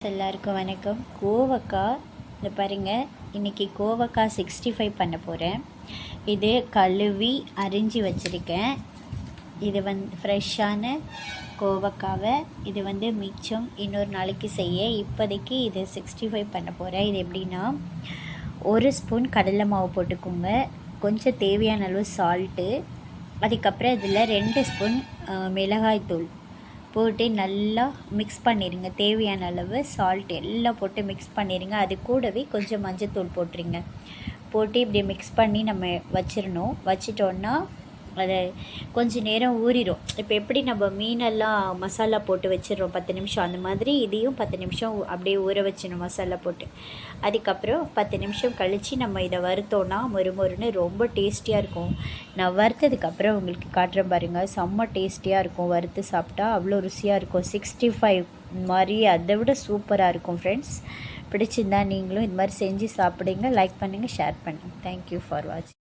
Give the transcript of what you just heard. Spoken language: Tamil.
எல்லாருக்கும் வணக்கம். கோவக்காய் இதை பாருங்கள், இன்றைக்கி கோவக்காய் 65 பண்ண போகிறேன். இது கழுவி அரிஞ்சு வச்சுருக்கேன். இது ஃப்ரெஷ்ஷான கோவக்காவை இது மிச்சம் இன்னொரு நாளைக்கு செய்ய. இப்போதைக்கு இது 65 பண்ண போகிறேன். இது எப்படின்னா, 1 ஸ்பூன் கடலை மாவு போட்டுக்கோங்க, கொஞ்சம் தேவையான அளவு சால்ட்டு, அதுக்கப்புறம் இதில் 2 ஸ்பூன் மிளகாய்த்தூள் போட்டு நல்லா மிக்ஸ் பண்ணிடுங்க. தேவையான அளவு சால்ட் எல்லாம் போட்டு மிக்ஸ் பண்ணிடுங்க. அது கூடவே கொஞ்சம் மஞ்சத்தூள் போட்டுருங்க. போட்டு இப்படி மிக்ஸ் பண்ணி நம்ம வச்சிடணும். வச்சிட்டோன்னா அதை கொஞ்சம் நேரம் ஊறிடும். இப்போ எப்படி நம்ம மீனெல்லாம் மசாலா போட்டு வச்சிடறோம் 10 நிமிஷம், அந்த மாதிரி இதையும் 10 நிமிஷம் அப்படியே ஊற வச்சிடணும் மசாலா போட்டு. அதுக்கப்புறம் 10 நிமிஷம் கழித்து நம்ம இதை வறுத்தோன்னா மொறுமொறுன்னு ரொம்ப டேஸ்டியாக இருக்கும். நான் வறுத்ததுக்கப்புறம் உங்களுக்கு காட்டுறேன் பாருங்கள், செம்ம டேஸ்டியாக இருக்கும். வறுத்து சாப்பிட்டா அவ்வளோ ருசியாக இருக்கும். 65 மாதிரி அதை விட சூப்பராக இருக்கும். ஃப்ரெண்ட்ஸ், பிடிச்சிருந்தா நீங்களும் இது மாதிரி செஞ்சு சாப்பிடுங்க. லைக் பண்ணுங்கள், ஷேர் பண்ணுங்கள். தேங்க்யூ ஃபார் வாட்சிங்.